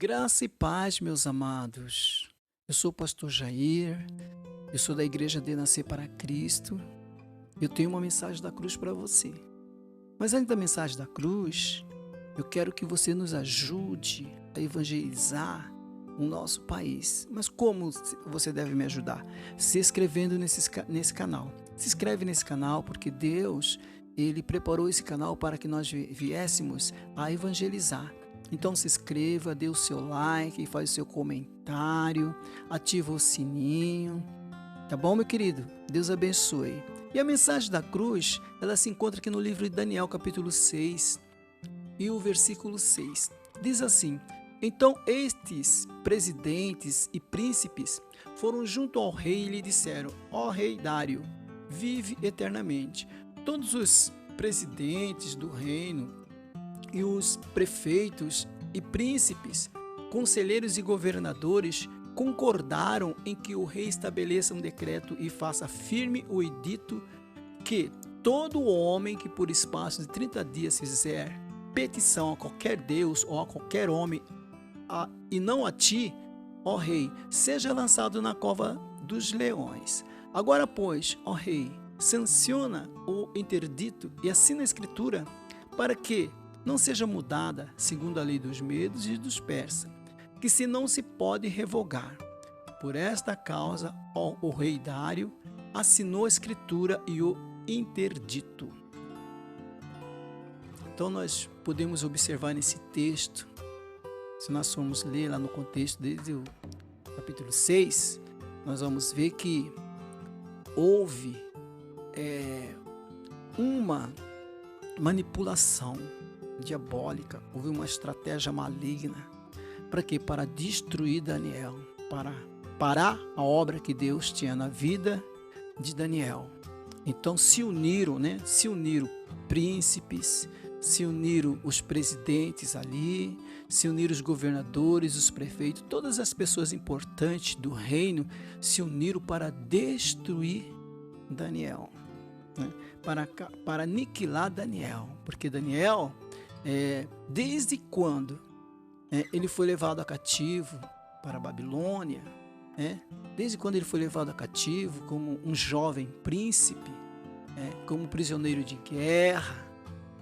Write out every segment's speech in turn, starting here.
Graça e paz, meus amados. Eu sou o pastor Jair, eu sou da Igreja de Nascer para Cristo. Eu tenho uma mensagem da cruz para você. Mas antes da mensagem da cruz, eu quero que você nos ajude a evangelizar o nosso país. Mas como você deve me ajudar? Se inscrevendo nesse canal. Se inscreve nesse canal porque Deus, Ele preparou esse canal para que nós viéssemos a evangelizar. Então se inscreva, dê o seu like, faz o seu comentário, ativa o sininho. Tá bom, meu querido? Deus abençoe. E a mensagem da cruz, ela se encontra aqui no livro de Daniel, capítulo 6, e o versículo 6. Diz assim: Então estes presidentes e príncipes foram junto ao rei e lhe disseram: Ó rei Dário, vive eternamente. Todos os presidentes do reino e os prefeitos e príncipes, conselheiros e governadores concordaram em que o rei estabeleça um decreto e faça firme o edito que todo homem que por espaço de 30 dias fizer petição a qualquer deus ou a qualquer homem, e não a ti, ó rei, seja lançado na cova dos leões. Agora, pois, ó rei, sanciona o interdito e assina a escritura para que não seja mudada segundo a lei dos medos e dos persas, que se não se pode revogar. Por esta causa, o rei Dário assinou a escritura e o interdito. Então nós podemos observar nesse texto, se nós formos ler lá no contexto desde o capítulo 6, nós vamos ver que houve uma manipulação diabólica, houve uma estratégia maligna. Para quê? Para destruir Daniel, para parar a obra que Deus tinha na vida de Daniel. Então se uniram príncipes, se uniram os presidentes ali, se uniram os governadores, os prefeitos, todas as pessoas importantes do reino se uniram para destruir Daniel, né? Para aniquilar Daniel, porque Daniel, desde quando ele foi levado a cativo para a Babilônia, desde quando ele foi levado a cativo como um jovem príncipe, como prisioneiro de guerra,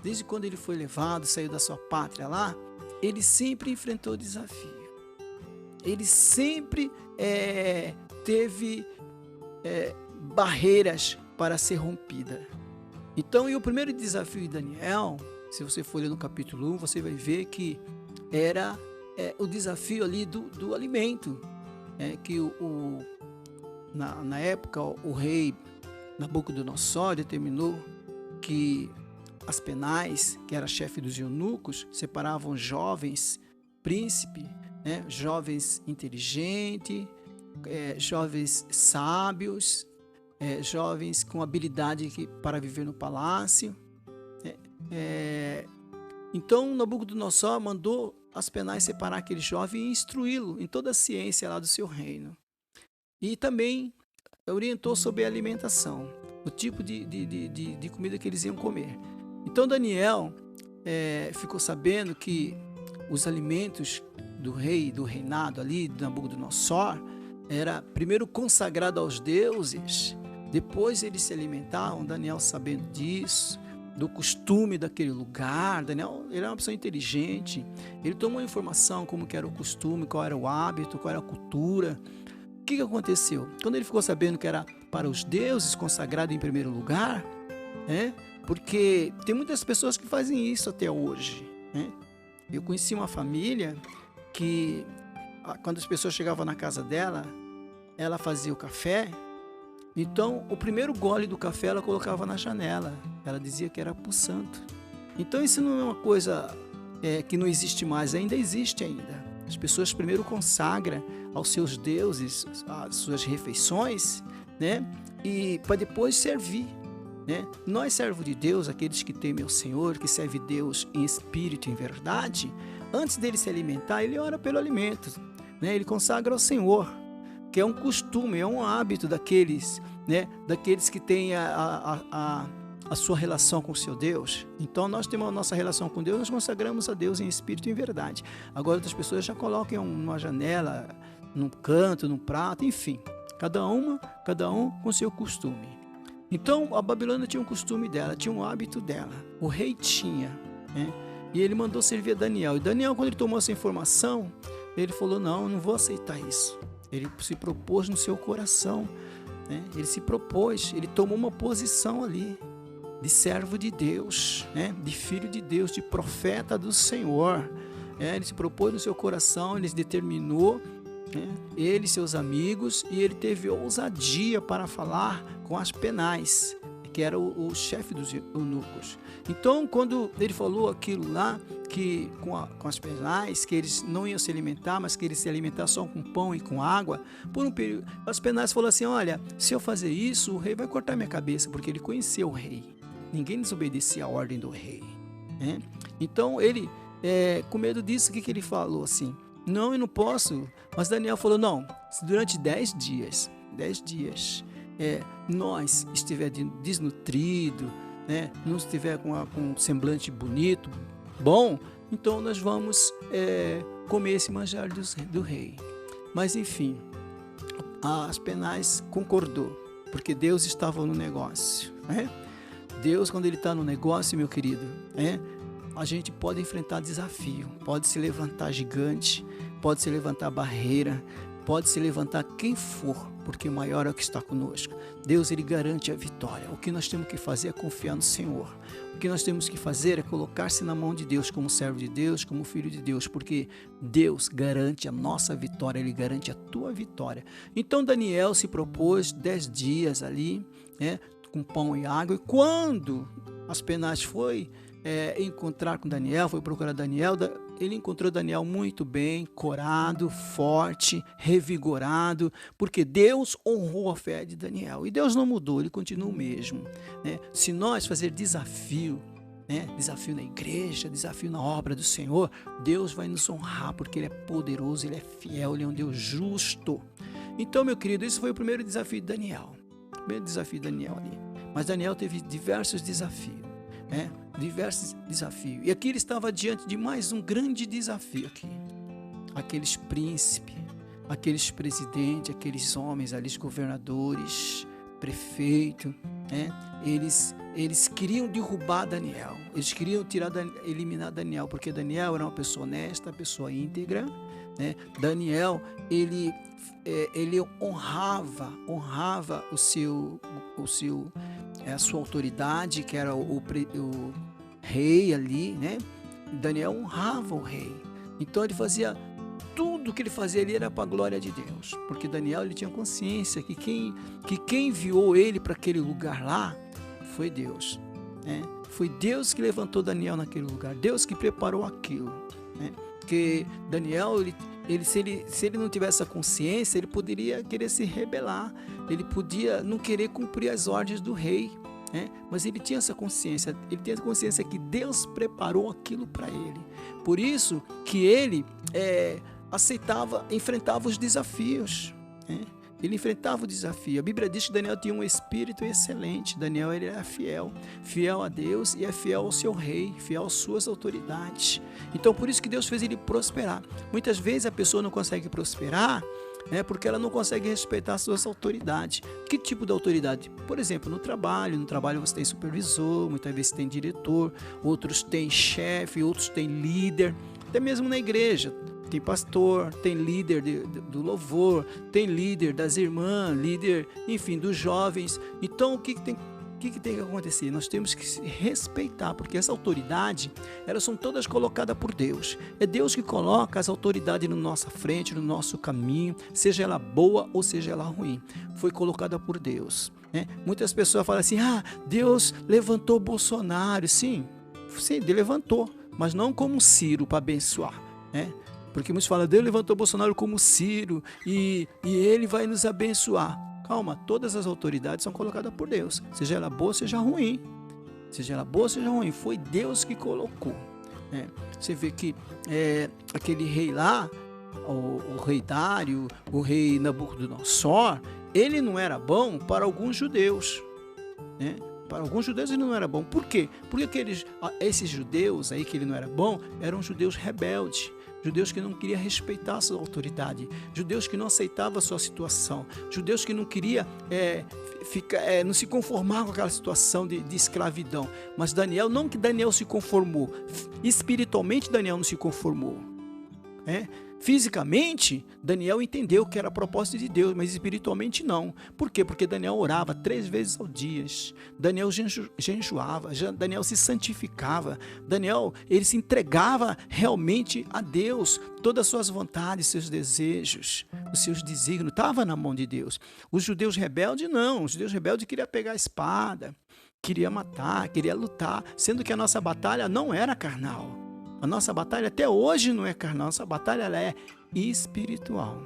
desde quando ele foi levado, saiu da sua pátria lá, ele sempre enfrentou desafio. Ele sempre teve barreiras para ser rompida. Então, e o primeiro desafio de Daniel, se você for ler no capítulo 1, você vai ver que era o desafio ali do alimento, que na época o rei Nabucodonosor determinou que as penais, que era chefe dos eunucos, separavam jovens príncipes, jovens inteligentes, jovens sábios, jovens com habilidade para viver no palácio. Então Nabucodonosor mandou as penais separar aquele jovem e instruí-lo em toda a ciência lá do seu reino. E também orientou sobre a alimentação, o tipo de comida que eles iam comer. Então Daniel ficou sabendo que os alimentos do rei, do reinado ali, de Nabucodonosor, era primeiro consagrado aos deuses, depois eles se alimentavam. Daniel, sabendo disso, do costume daquele lugar, Daniel, ele era uma pessoa inteligente, ele tomou informação como que era o costume, qual era o hábito, qual era a cultura. O que aconteceu? Quando ele ficou sabendo que era para os deuses consagrado em primeiro lugar, porque tem muitas pessoas que fazem isso até hoje, Eu conheci uma família que, quando as pessoas chegavam na casa dela, ela fazia o café. Então, o primeiro gole do café ela colocava na janela. Ela dizia que era para o santo. Então, isso não é uma coisa que não existe mais, ainda existe ainda. As pessoas primeiro consagram aos seus deuses as suas refeições, e para depois servir. Nós, servos de Deus, aqueles que temem ao Senhor, que servem Deus em espírito e em verdade, antes dele se alimentar, ele ora pelo alimento, ele consagra ao Senhor, que é um costume, é um hábito daqueles que têm a a sua relação com o seu Deus? Então nós temos a nossa relação com Deus, nós consagramos a Deus em espírito e em verdade. Agora outras pessoas já colocam numa janela, num canto, num prato, enfim, cada um com seu costume. Então a Babilônia tinha um costume dela, tinha um hábito dela, o rei tinha, né? E ele mandou servir a Daniel. E Daniel, quando ele tomou essa informação, ele falou, não, eu não vou aceitar isso. Ele se propôs no seu coração, né? Ele se propôs, ele tomou uma posição ali, de servo de Deus, né? De filho de Deus, de profeta do Senhor. Ele se propôs no seu coração, ele se determinou, né? Ele e seus amigos, e ele teve ousadia para falar com Aspenaz, que era o chefe dos eunucos. Então, quando ele falou aquilo lá, que com as penais, que eles não iam se alimentar, mas que eles se alimentar só com pão e com água, por um período, as penais falou assim, olha, se eu fazer isso, o rei vai cortar minha cabeça, porque ele conhecia o rei. Ninguém desobedecia a ordem do rei, né? Então, ele, com medo disso, o que ele falou assim? Não, eu não posso. Mas Daniel falou, não, se durante 10 dias, nós estiver desnutrido, né, não estiver com um semblante bonito, bom, então nós vamos comer esse manjar do rei. Mas enfim, as penais concordou, porque Deus estava no negócio, né? Deus, quando ele está no negócio, meu querido, a gente pode enfrentar desafio, pode se levantar gigante, pode se levantar barreira, pode se levantar quem for, porque o maior é o que está conosco. Deus, ele garante a vitória. O que nós temos que fazer é confiar no Senhor. O que nós temos que fazer é colocar-se na mão de Deus, como servo de Deus, como filho de Deus, porque Deus garante a nossa vitória, ele garante a tua vitória. Então Daniel se propôs 10 dias ali, com pão e água, e quando Aspenaz foi encontrar com Daniel, foi procurar Daniel, ele encontrou Daniel muito bem, corado, forte, revigorado, porque Deus honrou a fé de Daniel. E Deus não mudou, ele continua o mesmo, né? Se nós fazer desafio, desafio na igreja, desafio na obra do Senhor, Deus vai nos honrar, porque ele é poderoso, ele é fiel, ele é um Deus justo. Então, meu querido, esse foi o primeiro desafio de Daniel. O primeiro desafio de Daniel ali. Mas Daniel teve diversos desafios. Diversos desafios. E aqui ele estava diante de mais um grande desafio aqui. Aqueles príncipes, aqueles presidentes, aqueles homens ali, governadores, prefeito, eles queriam derrubar Daniel. Eles queriam eliminar Daniel, porque Daniel era uma pessoa honesta, pessoa íntegra, né? Daniel, ele honrava a sua autoridade, que era o rei ali, né? Daniel honrava o rei. Então ele fazia tudo que ele fazia ali era para a glória de Deus, porque Daniel, ele tinha consciência que quem enviou ele para aquele lugar lá foi Deus, né? Foi Deus que levantou Daniel naquele lugar, Deus que preparou aquilo, né? Porque Daniel, se ele não tivesse a consciência, ele poderia querer se rebelar, ele podia não querer cumprir as ordens do rei, mas ele tinha essa consciência, que Deus preparou aquilo para ele. Por isso que ele enfrentava os desafios, Ele enfrentava o desafio. A Bíblia diz que Daniel tinha um espírito excelente. Daniel, ele era fiel a Deus e é fiel ao seu rei, fiel às suas autoridades. Então, por isso que Deus fez ele prosperar. Muitas vezes a pessoa não consegue prosperar, porque ela não consegue respeitar as suas autoridades. Que tipo de autoridade? Por exemplo, no trabalho você tem supervisor, muitas vezes tem diretor, outros têm chefe, outros têm líder, até mesmo na igreja. Tem pastor, tem líder do louvor, tem líder das irmãs, líder, enfim, dos jovens. Então, o que tem que acontecer? Nós temos que se respeitar, porque essa autoridade, elas são todas colocadas por Deus. É Deus que coloca as autoridades na nossa frente, no nosso caminho, seja ela boa ou seja ela ruim. Foi colocada por Deus, Muitas pessoas falam assim, Deus levantou Bolsonaro. Sim, Deus levantou, mas não como Ciro para abençoar, Porque muitos falam, Deus levantou Bolsonaro como Ciro e ele vai nos abençoar. Calma, todas as autoridades são colocadas por Deus, seja ela boa, seja ruim. Seja ela boa, seja ruim, foi Deus que colocou. Você vê que aquele rei lá, o rei Dário, o rei Nabucodonosor, ele não era bom para alguns judeus, Para alguns judeus ele não era bom. Por quê? Porque esses judeus aí que ele não era bom, eram judeus rebeldes. Judeus que não queriam respeitar a sua autoridade, judeus que não aceitavam a sua situação, judeus que não queriam não se conformar com aquela situação de escravidão. Mas Daniel, não que Daniel se conformou, espiritualmente Daniel não se conformou. Fisicamente, Daniel entendeu que era a propósito de Deus, mas espiritualmente não. Por quê? Porque Daniel orava 3 vezes ao dia. Daniel jejuava, Daniel se santificava. Daniel, ele se entregava realmente a Deus. Todas as suas vontades, seus desejos, os seus desígnios, estavam na mão de Deus. Os judeus rebeldes, não. Os judeus rebeldes queriam pegar a espada, queriam matar, queriam lutar, sendo que a nossa batalha não era carnal. A nossa batalha até hoje não é carnal, nossa batalha ela é espiritual.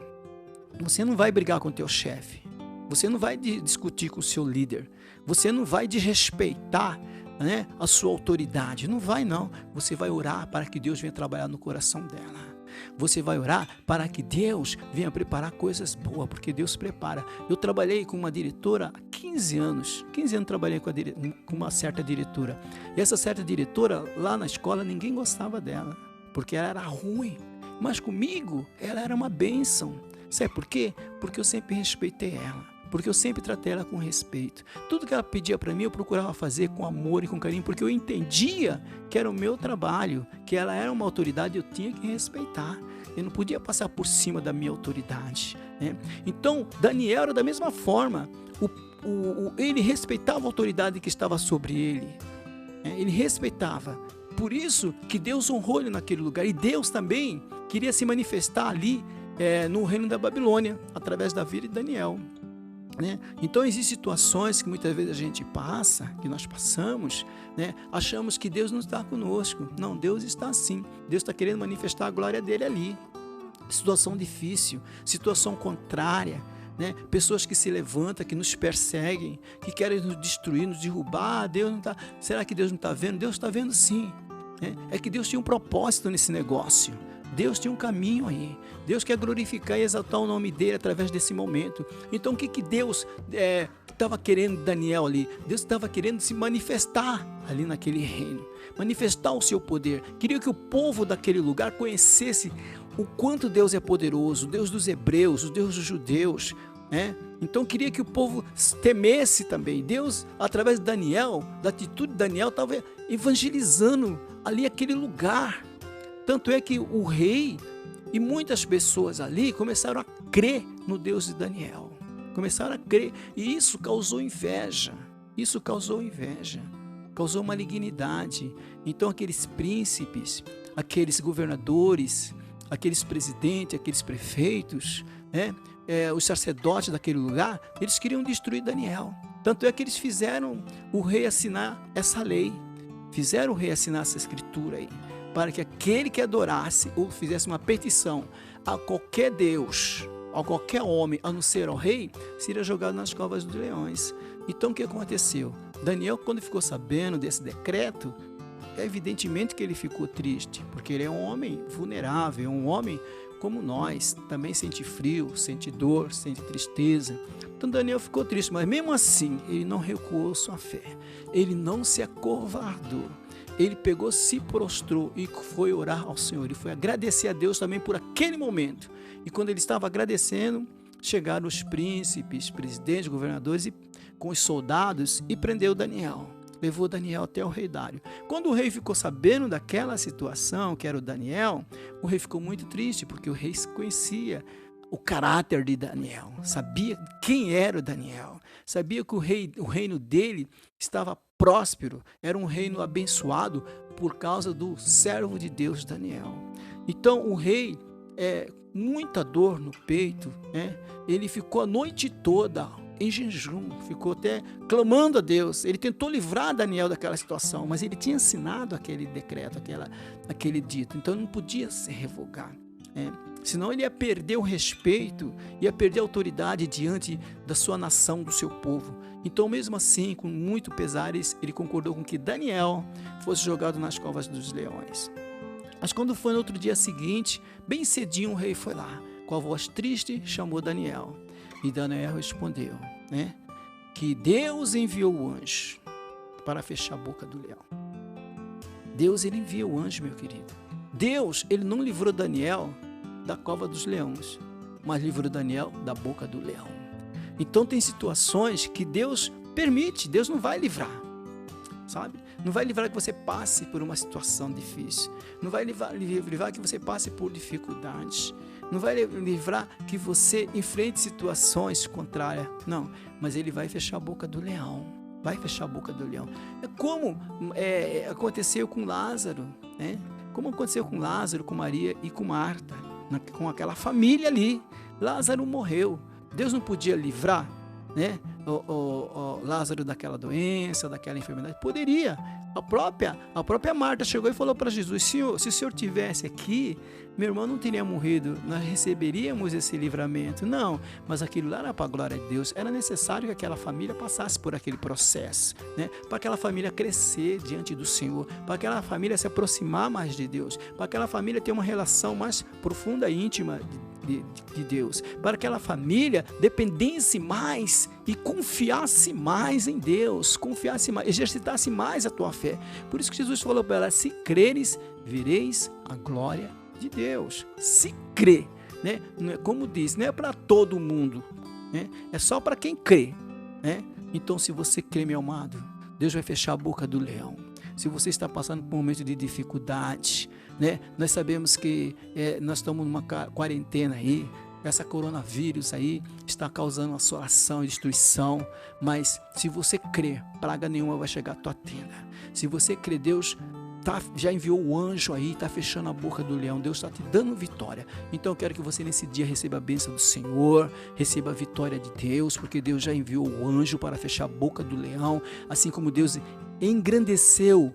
Você não vai brigar com o teu chefe, você não vai discutir com o seu líder, você não vai desrespeitar, a sua autoridade, não vai não. Você vai orar para que Deus venha trabalhar no coração dela. Você vai orar para que Deus venha preparar coisas boas, porque Deus prepara. Eu trabalhei com uma diretora há 15 anos. 15 anos trabalhei com uma certa diretora. E essa certa diretora, lá na escola, ninguém gostava dela, porque ela era ruim. Mas comigo, ela era uma bênção. Sabe por quê? Porque eu sempre respeitei ela. Porque eu sempre tratei ela com respeito. Tudo que ela pedia para mim, eu procurava fazer com amor e com carinho, porque eu entendia que era o meu trabalho, que ela era uma autoridade, eu tinha que respeitar. Eu não podia passar por cima da minha autoridade. Então, Daniel era da mesma forma. Ele respeitava a autoridade que estava sobre ele. Ele respeitava. Por isso que Deus honrou ele naquele lugar. E Deus também queria se manifestar ali no reino da Babilônia, através da vida de Daniel. Então existem situações que muitas vezes a gente passa, que nós passamos, achamos que Deus não está conosco. Não, Deus está sim. Deus está querendo manifestar a glória dele ali. Situação difícil, situação contrária, pessoas que se levantam, que nos perseguem, que querem nos destruir, nos derrubar. Deus não está. Será que Deus não está vendo? Deus está vendo sim. É que Deus tinha um propósito nesse negócio. Deus tinha um caminho aí. Deus quer glorificar e exaltar o nome dele através desse momento. Então o que Deus estava querendo Daniel ali? Deus estava querendo se manifestar ali naquele reino. Manifestar o seu poder. Queria que o povo daquele lugar conhecesse o quanto Deus é poderoso. O Deus dos hebreus, o Deus dos judeus. Então queria que o povo temesse também. Deus, através de Daniel, da atitude de Daniel, estava evangelizando ali aquele lugar. Tanto é que o rei e muitas pessoas ali começaram a crer no Deus de Daniel. Começaram a crer. E isso causou inveja. Isso causou inveja. Causou malignidade. Então aqueles príncipes, aqueles governadores, aqueles presidentes, aqueles prefeitos, os sacerdotes daquele lugar, eles queriam destruir Daniel. Tanto é que eles fizeram o rei assinar essa lei. Fizeram o rei assinar essa escritura aí, para que aquele que adorasse ou fizesse uma petição a qualquer Deus, a qualquer homem, a não ser ao rei, seria jogado nas covas dos leões. Então o que aconteceu? Daniel, quando ficou sabendo desse decreto, evidentemente que ele ficou triste, porque ele é um homem vulnerável, um homem como nós, também sente frio, sente dor, sente tristeza. Então Daniel ficou triste, mas mesmo assim, ele não recuou sua fé, ele não se acovardou. Ele pegou, se prostrou e foi orar ao Senhor. Ele foi agradecer a Deus também por aquele momento. E quando ele estava agradecendo, chegaram os príncipes, presidentes, governadores com os soldados e prendeu Daniel. Levou Daniel até o rei Dário. Quando o rei ficou sabendo daquela situação, que era o Daniel, o rei ficou muito triste, porque o rei conhecia o caráter de Daniel, sabia quem era o Daniel, sabia que o reino dele estava próspero, era um reino abençoado por causa do servo de Deus Daniel. Então o rei, muita dor no peito, ele ficou a noite toda em jejum, ficou até clamando a Deus. Ele tentou livrar Daniel daquela situação, mas ele tinha assinado aquele decreto, aquele dito, então não podia se revogar. Senão ele ia perder o respeito, ia perder a autoridade diante da sua nação, do seu povo. Então, mesmo assim, com muito pesares, ele concordou com que Daniel fosse jogado nas covas dos leões. Mas quando foi no outro dia seguinte, bem cedinho, o rei foi lá, com a voz triste, chamou Daniel. E Daniel respondeu, que Deus enviou o anjo para fechar a boca do leão. Deus, ele envia o anjo, meu querido. Deus, ele não livrou Daniel da cova dos leões, mas livrou Daniel da boca do leão. Então tem situações que Deus permite, Deus não vai livrar, sabe? Não vai livrar que você passe por uma situação difícil, não vai livrar que você passe por dificuldades, não vai livrar que você enfrente situações contrárias, não, mas ele vai fechar a boca do leão, vai fechar a boca do leão. É como aconteceu com Lázaro, né? Como aconteceu com Lázaro, com Maria e com Marta, com aquela família ali. Lázaro morreu, Deus não podia livrar, né, o Lázaro daquela doença, daquela enfermidade? Poderia. A própria Marta chegou e falou para Jesus: Senhor, se o Senhor tivesse aqui, meu irmão não teria morrido, nós receberíamos esse livramento. Não, mas aquilo lá era para a glória de Deus. Era necessário que aquela família passasse por aquele processo, né, para aquela família crescer diante do Senhor, para aquela família se aproximar mais de Deus, para aquela família ter uma relação mais profunda e íntima de Deus, para aquela família dependesse mais e confiasse mais em Deus, confiasse mais, exercitasse mais a tua fé. Por isso que Jesus falou para ela: se creres, vereis a glória de Deus. Se crê, né? Não é, como diz, não é para todo mundo, né? É só para quem crê, né? Então, se você crê, meu amado, Deus vai fechar a boca do leão. Se você está passando por um momento de dificuldade, né? Nós sabemos que nós estamos numa quarentena aí, essa coronavírus aí está causando assolação e destruição, mas se você crer, praga nenhuma vai chegar à tua tenda. Se você crer, Deus já enviou o anjo aí, está fechando a boca do leão, Deus está te dando vitória. Então eu quero que você nesse dia receba a bênção do Senhor, receba a vitória de Deus, porque Deus já enviou o anjo para fechar a boca do leão, assim como Deus engrandeceu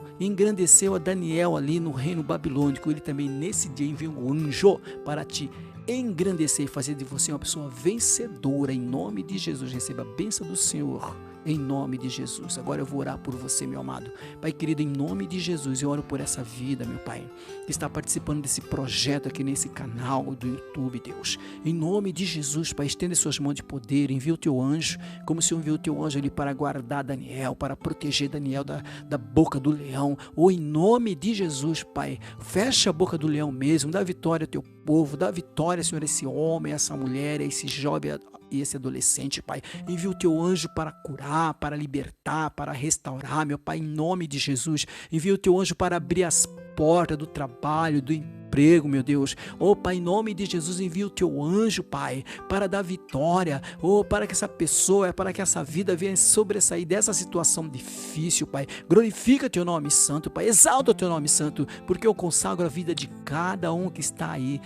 a Daniel ali no reino babilônico. Ele também nesse dia enviou um anjo para te engrandecer e fazer de você uma pessoa vencedora. Em nome de Jesus, receba a bênção do Senhor, em nome de Jesus. Agora eu vou orar por você, meu amado. Pai querido, em nome de Jesus, eu oro por essa vida, meu Pai, que está participando desse projeto aqui nesse canal do YouTube, Deus. Em nome de Jesus, Pai, estenda suas mãos de poder, envia o teu anjo, como o Senhor enviou o teu anjo ali para guardar Daniel, para proteger Daniel da boca do leão. Ou em nome de Jesus, Pai, fecha a boca do leão mesmo, dá vitória ao teu povo, dá vitória, Senhor, a esse homem, a essa mulher, a esse jovem e esse adolescente, Pai. Envia o teu anjo para curar, para libertar, para restaurar, meu Pai, em nome de Jesus. Envia o teu anjo para abrir as portas do trabalho, do emprego, meu Deus. Oh, Pai, em nome de Jesus, envia o teu anjo, Pai, para dar vitória, para que essa pessoa, para que essa vida venha sobressair dessa situação difícil, Pai. Glorifica teu nome santo, Pai. Exalta o teu nome santo, porque eu consagro a vida de cada um que está aí.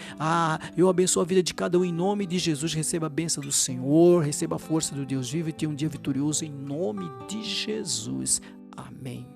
Eu abençoo a vida de cada um em nome de Jesus. Receba a bênção do Senhor, receba a força do Deus vivo e tenha um dia vitorioso em nome de Jesus. Amém.